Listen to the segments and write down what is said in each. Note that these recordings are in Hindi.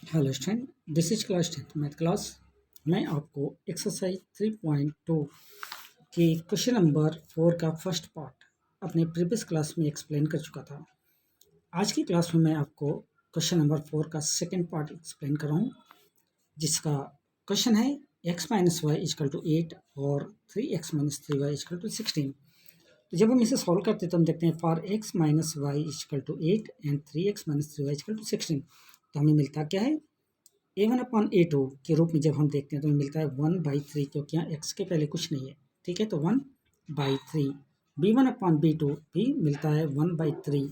Hello student, this is class 10th math class. मैं आपको एक्सरसाइज 3.2 के क्वेश्चन नंबर 4 का फर्स्ट पार्ट अपने प्रीवियस क्लास में एक्सप्लेन कर चुका था। आज की क्लास में मैं आपको क्वेश्चन नंबर 4 का सेकंड पार्ट एक्सप्लेन कर रहा हूँ, जिसका क्वेश्चन है x minus y is equal to 8 और 3x minus 3y is equal to 16। तो जब हम इसे सॉल्व करते हैं तो हम देखते हैं for x minus y is equal to 8 and 3x minus 3y is equal to 16। तो हमें मिलता क्या है, a1/a2 के रूप में जब हम देखते हैं तो हमें मिलता है 1/3, क्योंकि यहाँ x के पहले कुछ नहीं है। ठीक है, तो 1/3। b1/b2 भी मिलता है 1/3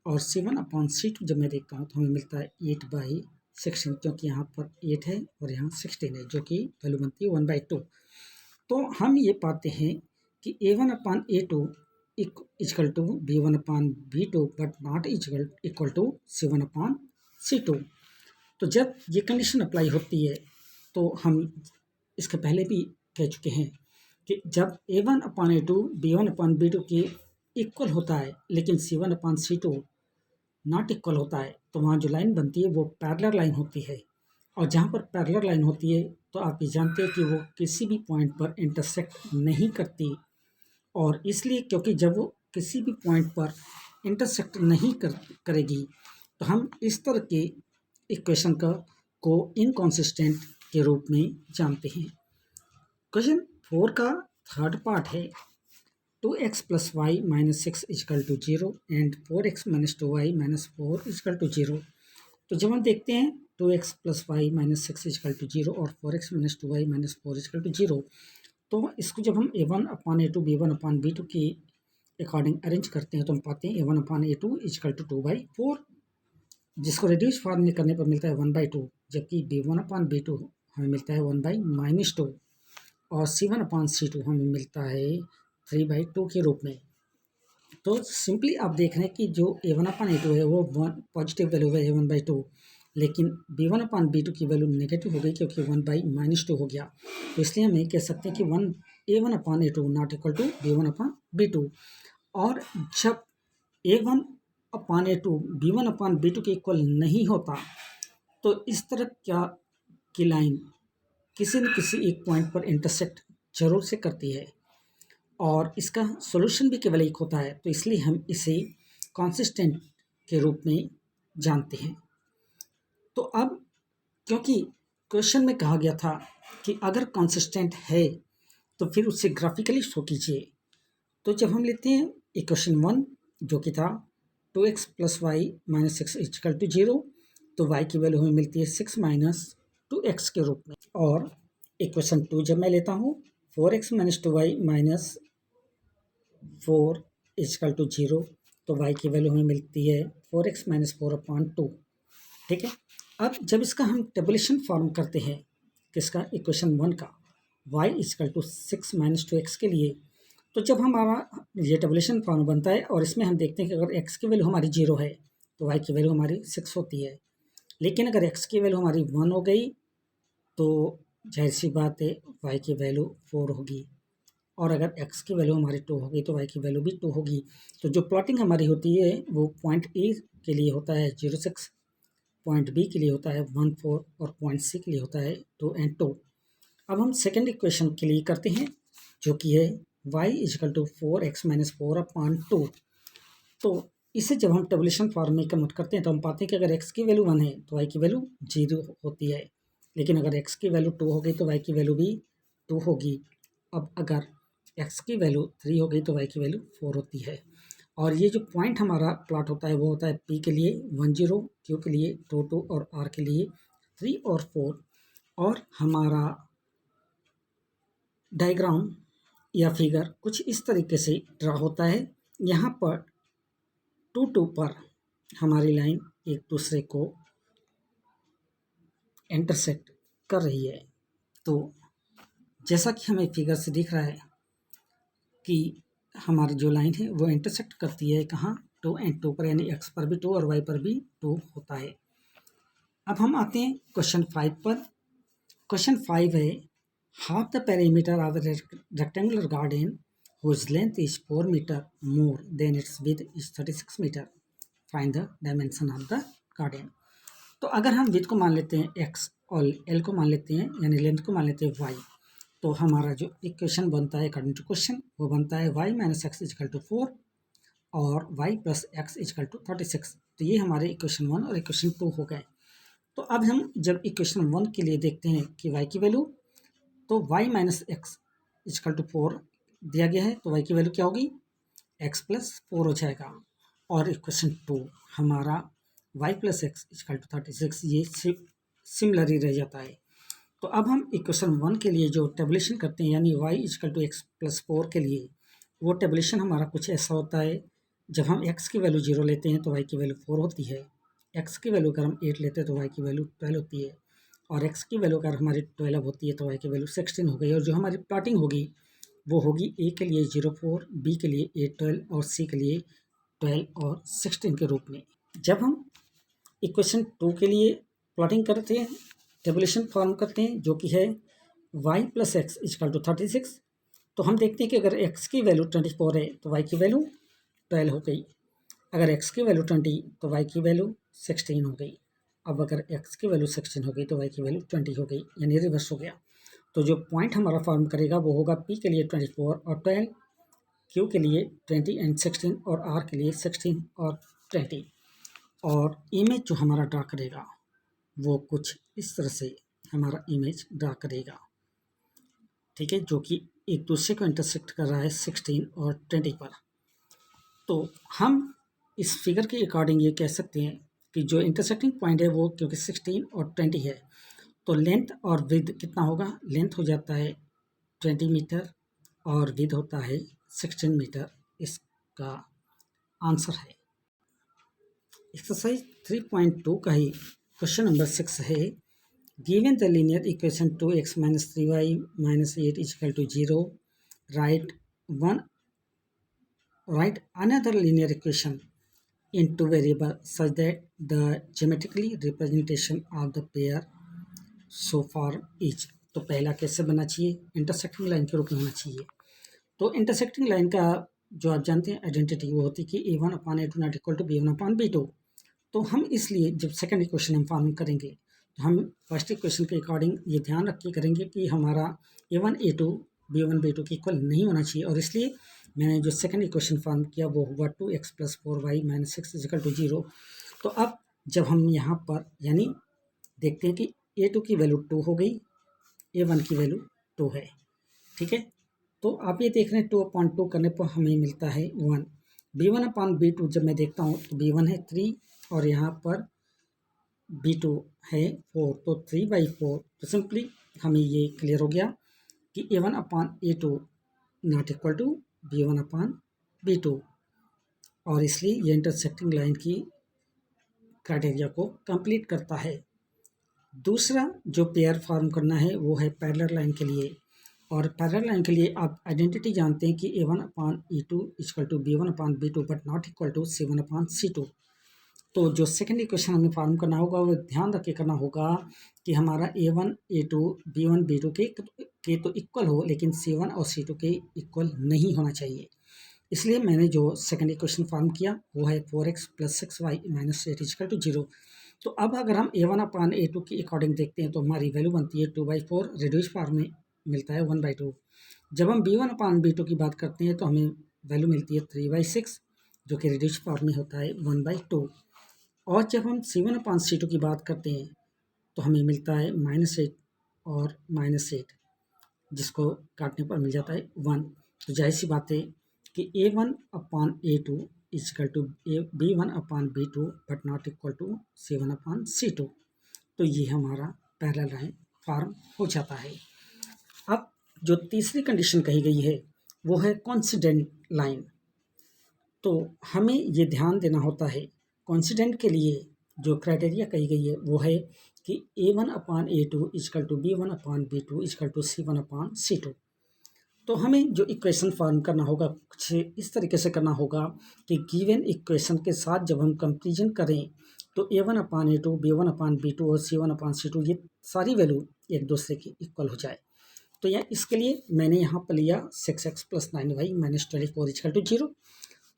और c1/c2 जब मैं देखता हूँ तो हमें मिलता है 8/16, क्योंकि यहाँ पर 8 है और यहाँ 16 है, जो कि वैल्यू बनती है 1/2। तो हम ये पाते हैं कि a1/a2 is equal to b1/b2 but not equal to c1/c2। तो जब ये कंडीशन अप्लाई होती है तो हम इसके पहले भी कह चुके हैं कि जब a1/a2 b1/b2 के इक्वल होता है लेकिन c1/c2 नॉट इक्वल होता है, तो वहाँ जो लाइन बनती है वो पैरेलल लाइन होती है। और जहाँ पर पैरेलल लाइन होती है तो आप ये जानते हैं कि वो किसी भी पॉइंट पर इंटरसेक्ट नहीं करती। और इसलिए क्योंकि जब वो किसी भी पॉइंट पर इंटरसेक्ट नहीं करेगी तो हम इस तरह के इक्वेशन को इनकॉन्सिस्टेंट के रूप में जानते हैं। क्वेश्चन 4 का थर्ड पार्ट है 2x plus y minus 6 is equal to 0 and 4x minus 2y minus 4 is equal to 0। तो जब हम देखते हैं 2x plus y minus 6 is equal to 0 और 4x minus 2y minus 4 is equal to 0, तो इसको जब हम a1/a2 b1/b2 के अकॉर्डिंग अरेंज करते हैं तो हम पाते हैं a1/a2 इजकल टू 2/4, जिसको रिड्यूस फॉर्म में करने पर मिलता है 1/2, जबकि b1/b2 हमें मिलता है 1/-2 और c1/c2 हमें मिलता है 3/2 के रूप में। तो सिंपली आप देख रहे हैं कि जो a1/a2 है वो पॉजिटिव वैल्यू है 1/2, लेकिन b1/b2 की वैल्यू नेगेटिव हो गई क्योंकि 1/-2 हो गया। तो इसलिए हम ये कह सकते हैं कि a1/a2 not equal to b1/b2। और जब a1/a2 b1/b2 के इक्वल नहीं होता तो इस तरह क्या की लाइन किसी न किसी एक पॉइंट पर इंटरसेक्ट जरूर से करती है और इसका सॉल्यूशन भी केवल एक होता है, तो इसलिए हम इसे कॉन्सिस्टेंट के रूप में जानते हैं। तो अब क्योंकि क्वेश्चन में कहा गया था कि अगर कॉन्सिस्टेंट है तो फिर उसे ग्राफिकली शो कीजिए। तो जब हम लेते हैं इक्वेशन 1 जो कि था 2x plus y minus 6 equal to 0, तो y की वैल्यू हमें मिलती है 6 माइनस 2x के रूप में। और इक्वेशन 2 जब मैं लेता हूँ 4x minus 2y minus 4 is equal to 0, तो y की वैल्यू हमें मिलती है 4x माइनस 4/2। ठीक है, अब जब इसका हम टेबुलेशन फॉर्म करते हैं किसका, इक्वेशन 1 का, y is equal to 6 minus 2x के लिए, तो जब हमारा ये टेबुलेशन फॉर्म बनता है और इसमें हम देखते हैं कि अगर x की वैल्यू हमारी 0 है तो y की वैल्यू हमारी 6 होती है, लेकिन अगर x की वैल्यू हमारी 1 हो गई तो जाहिर सी बात है y की वैल्यू 4 होगी, और अगर x की वैल्यू हमारी 2 होगी तो y की वैल्यू भी 2 होगी। तो जो प्लॉटिंग हमारी होती है वो पॉइंट ए के लिए होता है 0, 6, पॉइंट बी के लिए होता है 1, 4 और पॉइंट सी के लिए होता है 2 and 2। अब हम सेकेंड इक्वेशन के लिए करते हैं जो कि है y is equal to 4x minus 4/2। तो इसे जब हम टेबुलेशन फॉर्म में कन्वर्ट करते हैं तो हम पाते हैं कि अगर x की वैल्यू 1 है तो y की वैल्यू 0 होती है, लेकिन अगर x की वैल्यू 2 हो गई तो y की वैल्यू भी 2 होगी। अब अगर x की वैल्यू 3 हो गई तो y की वैल्यू 4 होती है। और ये जो पॉइंट हमारा प्लॉट होता है वो होता है p के लिए 1, 0, q के लिए 2, 2 और r के लिए 3 और 4। और हमारा डायग्राम या फिगर कुछ इस तरीके से ड्रा होता है। यहाँ पर 2, 2 पर हमारी लाइन एक दूसरे को इंटरसेक्ट कर रही है। तो जैसा कि हमें फिगर से दिख रहा है कि हमारी जो लाइन है वो इंटरसेक्ट करती है कहाँ, 2 and 2 पर, यानी x पर भी 2 और y पर भी 2 होता है। अब हम आते हैं क्वेश्चन 5 पर। क्वेश्चन 5 है half the perimeter of the rectangular garden whose length is 4 meter more than its width is 36 meter. Find the dimension of the garden. तो अगर हम विड्थ को मान लेते हैं x और l को मान लेते हैं यानी लेंथ को मान लेते हैं y, तो हमारा जो इक्वेशन बनता है अकॉर्डिंग टू क्वेश्चन वो बनता है y minus x is equal to 4 और y plus x is equal to 36। तो ये हमारे इक्वेशन 1 और इक्वेशन 2 हो गए। तो अब हम जब इक्वेशन 1 के लिए देखते हैं कि y की वैल्यू, तो y minus x is equal to 4 दिया गया है, तो y की वैल्यू क्या होगी, x प्लस 4 हो जाएगा। और इक्वेशन 2 हमारा y plus x is equal to 36, ये सिमिलर ही रह जाता है। तो अब हम इक्वेशन 1 के लिए जो टेबुलेशन करते हैं यानी y is equal to x plus 4 के लिए, वो टेबुलेशन हमारा कुछ ऐसा होता है। जब हम x की वैल्यू 0 लेते हैं तो y की वैल्यू 4 होती है, x की वैल्यू अगर हम 8 लेते हैं तो y की वैल्यू 12 होती है, और x की वैल्यू अगर हमारी 12 होती है तो y की वैल्यू 16 हो गई। और जो हमारी प्लॉटिंग होगी वो होगी a के लिए 0 4, b के लिए 8 12 और c के लिए 12 और 16 के रूप में। जब हम इक्वेशन 2 के लिए प्लॉटिंग करते हैं, टेबुलेशन फॉर्म करते हैं जो कि है y plus x is equal to 36, तो हम देखते हैं कि अगर x की वैल्यू 24 है तो y की वैल्यू 12 हो गई, अगर x की वैल्यू 20 तो y की वैल्यू 16 हो गई। अब अगर x की वैल्यू 16 हो गई तो y की वैल्यू 20 हो गई, यानी रिवर्स हो गया। तो जो पॉइंट हमारा फॉर्म करेगा वो होगा p के लिए 24 और 12, q के लिए 20 एंड 16 और r के लिए 16 और 20। और इमेज जो हमारा ड्रा करेगा वो कुछ इस तरह से हमारा इमेज ड्रा करेगा, ठीक है, जो कि एक दूसरे को इंटरसेक्ट कर रहा है 16 और 20 पर। तो हम इस फिगर के अकॉर्डिंग ये कह सकते हैं कि जो इंटरसेक्टिंग पॉइंट है वो क्योंकि 16 और 20 है, तो लेंथ और विड्थ कितना होगा, लेंथ हो जाता है 20 मीटर और विड्थ होता है 16 मीटर। इसका आंसर है एक्सरसाइज 3.2 का ही क्वेश्चन नंबर 6 है। Given the linear equation 2x minus 3y minus 8 is equal to 0, write another linear equation in two variables such that the geometrically representation of the pair so far each। तो पहला कैसे बनना चाहिए, इंटरसेक्टिंग लाइन के रूप में होना चाहिए। तो इंटरसेक्टिंग लाइन का जो आप जानते हैं आइडेंटिटी वो होती है कि a1 upon a2 not equal to b1 upon b2। तो हम इसलिए जब सेकंड इक्वेशन हम फॉर्म करेंगे तो हम फर्स्ट इक्वेशन के अकॉर्डिंग ये ध्यान रख के करेंगे कि हमारा a1 a2 b1 b2 के इक्वल नहीं होना चाहिए, और इसलिए मैंने जो सेकंड इक्वेशन फॉर्म किया वो हुआ 2x plus 4y minus 6 is equal to 0। तो अब जब हम यहाँ पर यानी देखते हैं कि a2 की वैल्यू 2 हो गई, a1 की वैल्यू 2 है, ठीक है। तो आप ये देख रहे हैं 2/2 करने पर हमें मिलता है 1। b1 अपॉन b2 जब मैं देखता हूँ तो b1 है 3 और यहाँ पर b2 है 4, तो 3/4। तो सिंपली हमें ये क्लियर हो गया कि a1 upon a2 not equal to b1 upon b2, और इसलिए ये इंटरसेक्टिंग लाइन की क्राइटेरिया को कंप्लीट करता है। दूसरा जो पेयर फॉर्म करना है वो है पैरेलल लाइन के लिए, और पैरेलल लाइन के लिए आप आइडेंटिटी जानते हैं कि a1 upon e2 equal to b1 upon b2 but not equal to c1 upon c2। तो जो सेकंड इक्वेशन हमें फॉर्म करना होगा वो ध्यान रख के करना होगा कि हमारा a1 a2 b1 b2 के तो इक्वल हो, लेकिन c1 और c2 के इक्वल नहीं होना चाहिए। इसलिए मैंने जो सेकंड इक्वेशन फॉर्म किया वो है 4x plus 6y minus 8 equal to 0। तो अब अगर हम a1 अपॉन a2 के अकॉर्डिंग देखते हैं तो हमारी वैल्यू बनती है 2/4, रिड्यूस फॉर्म में मिलता है 1/2। जब हम b1 अपॉन b2 की बात करते हैं तो हमें वैल्यू मिलती है 3/6 जो कि रिड्यूस फॉर्म में होता है 1/2। और जब हम c1 अपॉन c2 की बात करते हैं तो हमें मिलता है -8 और -8, जिसको काटने पर मिल जाता है 1। तो जाहिर सी बात है कि a1 upon a2 is equal to b1 upon b2 but not equal to c1 upon c2। तो ये हमारा पैरेलल लाइन फॉर्म हो जाता है। अब जो तीसरी कंडीशन कही गई है वो है कोइंसिडेंट लाइन। तो हमें ये ध्यान देना होता है कोइंसिडेंट के लिए जो क्राइटेरिया कही गई है वो है कि a1 upon a2 is equal to b1 upon b2 is equal to c1 upon c2। तो हमें जो इक्वेशन फॉर्म करना होगा कुछ इस तरीके से करना होगा कि गिवन इक्वेशन के साथ जब हम कंपेरिजन करें तो a1 upon a2 b1 upon b2 और c1 अपॉन c2 ये सारी वैल्यू एक दूसरे की इक्वल हो जाए। तो इसके लिए मैंने यहाँ पर लिया 6x plus 9y minus 24 is equal to 0।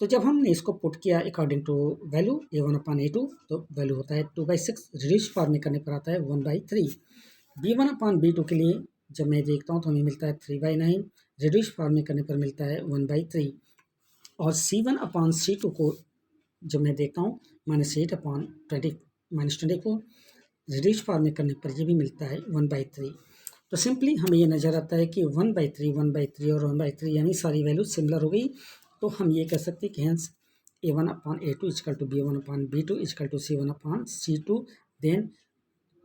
तो जब हमने इसको पुट किया अकॉर्डिंग टू वैल्यू a1/a2 तो वैल्यू होता है 2/6, रिड्यूस फॉर्म में करने पर आता है 1/3। b1/b2 के लिए जब मैं देखता हूँ तो हमें मिलता है 3/9, रिड्यूस फॉर्म में करने पर मिलता है 1/3। और c1/c2 को जब मैं देखता हूँ -8/20 रिड्यूस फॉर्म में करने पर ये भी मिलता है 1/3। तो सिंपली हमें ये नज़र आता है कि 1/3, 1/3 और 1/3 यानी सारी वैल्यू सिमिलर हो गई। तो हम ये कह सकते हैं कि hence a1/a2 equal to b1/b2 equal to c1/c2, then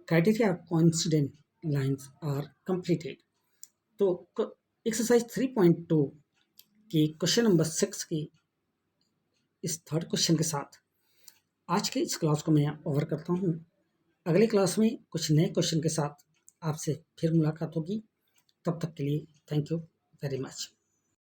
criteria of coincident lines are completed. तो एक्सरसाइज 3.2 के क्वेश्चन नंबर 6 की इस थर्ड क्वेश्चन के साथ आज के इस क्लास को मैं ओवर करता हूँ। अगले क्लास में कुछ नए क्वेश्चन के साथ आपसे फिर मुलाकात होगी। तब तक के लिए थैंक यू वेरी मच।